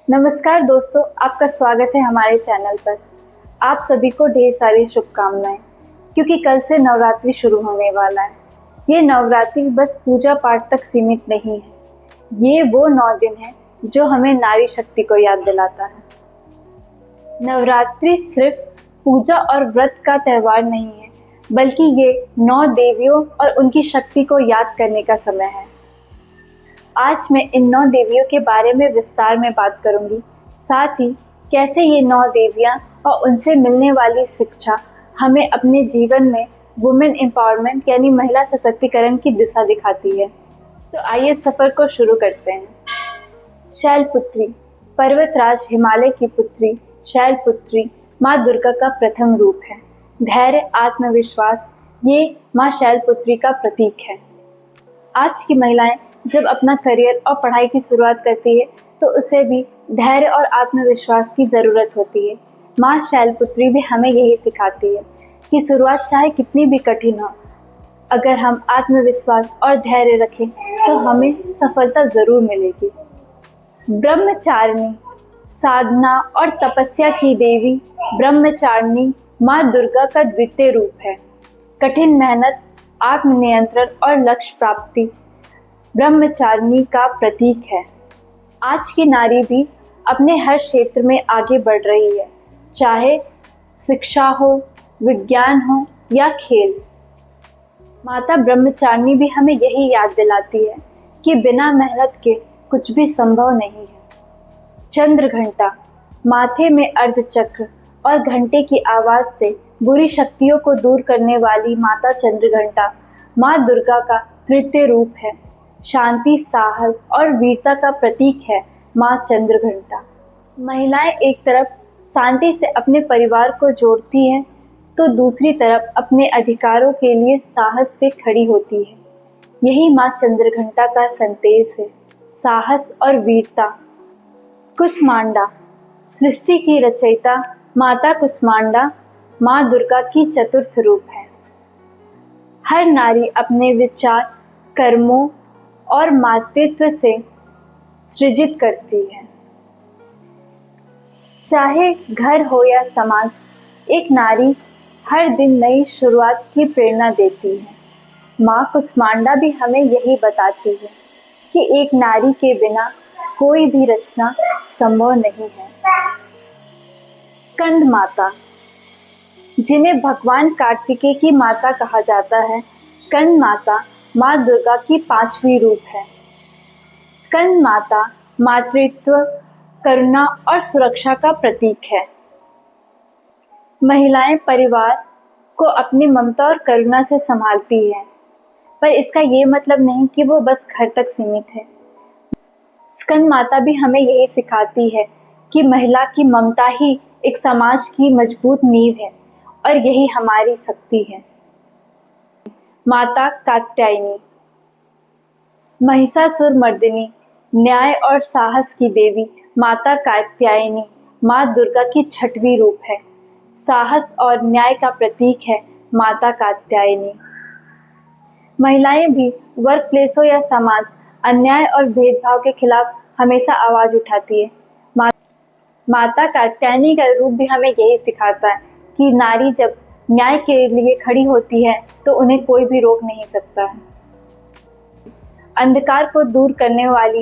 नमस्कार दोस्तों, आपका स्वागत है हमारे चैनल पर। आप सभी को ढेर सारी शुभकामनाएं, क्योंकि कल से नवरात्रि शुरू होने वाला है। ये नवरात्रि बस पूजा पाठ तक सीमित नहीं है, ये वो 9 दिन है जो हमें नारी शक्ति को याद दिलाता है। नवरात्रि सिर्फ पूजा और व्रत का त्योहार नहीं है, बल्कि ये 9 देवियों और उनकी शक्ति को याद करने का समय है। आज मैं इन 9 देवियों के बारे में विस्तार में बात करूंगी, साथ ही कैसे ये 9 देवियां और उनसे मिलने वाली शिक्षा हमें अपने जीवन में वुमेन एम्पावरमेंट यानी महिला सशक्तिकरण की दिशा दिखाती है। तो आइए सफर को शुरू करते हैं। शैलपुत्री, पर्वतराज हिमालय की पुत्री शैलपुत्री माँ दुर्गा का प्रथम रूप है। धैर्य, आत्मविश्वास, ये माँ शैलपुत्री का प्रतीक है। आज की महिलाएं जब अपना करियर और पढ़ाई की शुरुआत करती है तो उसे भी धैर्य और आत्मविश्वास की ज़रूरत होती है। माँ शैलपुत्री भी हमें यही सिखाती है कि शुरुआत चाहे कितनी भी कठिन हो, अगर हम आत्मविश्वास और धैर्य रखें तो हमें सफलता ज़रूर मिलेगी। ब्रह्मचारिणी, साधना और तपस्या की देवी ब्रह्मचारिणी माँ दुर्गा का द्वितीय रूप है। कठिन मेहनत, आत्मनियंत्रण और लक्ष्य प्राप्ति ब्रह्मचारिणी का प्रतीक है। आज की नारी भी अपने हर क्षेत्र में आगे बढ़ रही है, चाहे शिक्षा हो, विज्ञान हो या खेल। माता ब्रह्मचारिणी भी हमें यही याद दिलाती है कि बिना मेहनत के कुछ भी संभव नहीं है। चंद्र घंटा, माथे में अर्धचक्र और घंटे की आवाज से बुरी शक्तियों को दूर करने वाली माता चंद्र घंटा माँ दुर्गा का तृतीय रूप है। शांति, साहस और वीरता का प्रतीक है माँ चंद्र घंटा। महिलाएं एक तरफ शांति से अपने परिवार को जोड़ती हैं तो दूसरी तरफ अपने अधिकारों के लिए साहस से खड़ी होती है। यही माँ चंद्र घंटा का संदेश है, साहस और वीरता। कुष्मांडा, सृष्टि की रचयिता माता कुष्मांडा माँ दुर्गा की चतुर्थ रूप है। हर नारी अपने विचार, कर्मों और मातृत्व से सृजित करती है। चाहे घर हो या समाज, एक नारी हर दिन नई शुरुआत की प्रेरणा देती है। माँ कुष्मांडा भी हमें यही बताती है कि एक नारी के बिना कोई भी रचना संभव नहीं है। स्कंद माता, जिन्हें भगवान कार्तिकेय की माता कहा जाता है, स्कंद माता माँ दुर्गा की 5वीं रूप है। स्कंद माता मातृत्व, करुणा और सुरक्षा का प्रतीक है। महिलाएं परिवार को अपनी ममता और करुणा से संभालती हैं, पर इसका ये मतलब नहीं कि वो बस घर तक सीमित है। स्कंद माता भी हमें यही सिखाती है कि महिला की ममता ही एक समाज की मजबूत नींव है और यही हमारी शक्ति है। माता कात्यायनी, महिषासुर मर्दिनी, न्याय और साहस की देवी माता कात्यायनी माँ दुर्गा की 6वीं रूप है। साहस और न्याय का प्रतीक है माता कात्यायनी। महिलाएं भी वर्क प्लेस हो या समाज, अन्याय और भेदभाव के खिलाफ हमेशा आवाज उठाती है। माता कात्यायनी का रूप भी हमें यही सिखाता है कि नारी जब न्याय के लिए खड़ी होती है तो उन्हें कोई भी रोक नहीं सकता है। अंधकार को दूर करने वाली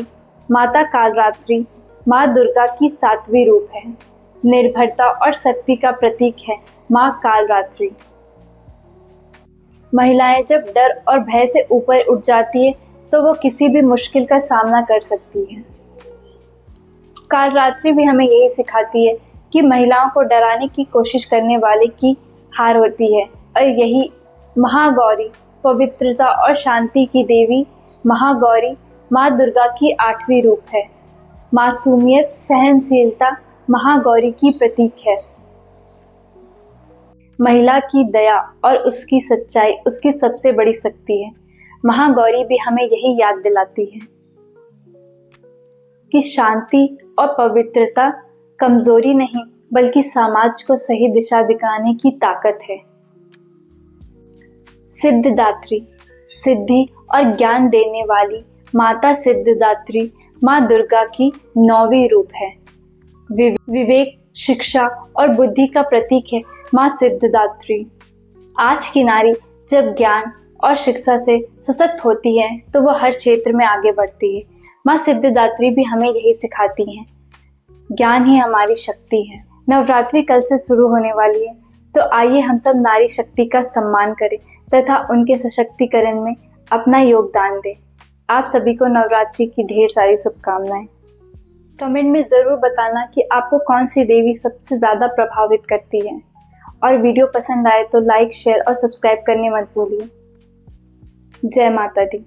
माता कालरात्रि माँ दुर्गा की 7वीं रूप है। निर्भरता और शक्ति का प्रतीक है माँ कालरात्रि। महिलाएं जब डर और भय से ऊपर उठ जाती है तो वो किसी भी मुश्किल का सामना कर सकती है। कालरात्रि भी हमें यही सिखाती है कि महिलाओं को डराने की कोशिश करने वाले की हार होती है, और यही महागौरी, पवित्रता और शांति की देवी महागौरी माँ दुर्गा की 8वीं रूप है। मासूमियत, सहनशीलता महागौरी की प्रतीक है। महिला की दया और उसकी सच्चाई उसकी सबसे बड़ी शक्ति है। महागौरी भी हमें यही याद दिलाती है कि शांति और पवित्रता कमजोरी नहीं, बल्कि समाज को सही दिशा दिखाने की ताकत है। सिद्धिदात्री, सिद्धि और ज्ञान देने वाली माता सिद्धिदात्री माँ दुर्गा की 9वीं रूप है। विवेक, शिक्षा और बुद्धि का प्रतीक है माँ सिद्धिदात्री। आज की नारी जब ज्ञान और शिक्षा से सशक्त होती है तो वह हर क्षेत्र में आगे बढ़ती है। माँ सिद्धिदात्री भी हमें यही सिखाती हैं। ज्ञान ही हमारी शक्ति है। नवरात्रि कल से शुरू होने वाली है, तो आइए हम सब नारी शक्ति का सम्मान करें तथा उनके सशक्तिकरण में अपना योगदान दें। आप सभी को नवरात्रि की ढेर सारी शुभकामनाएं। कमेंट में ज़रूर बताना कि आपको कौन सी देवी सबसे ज़्यादा प्रभावित करती है, और वीडियो पसंद आए तो लाइक, शेयर और सब्सक्राइब करने मत भूलिए। जय माता दी।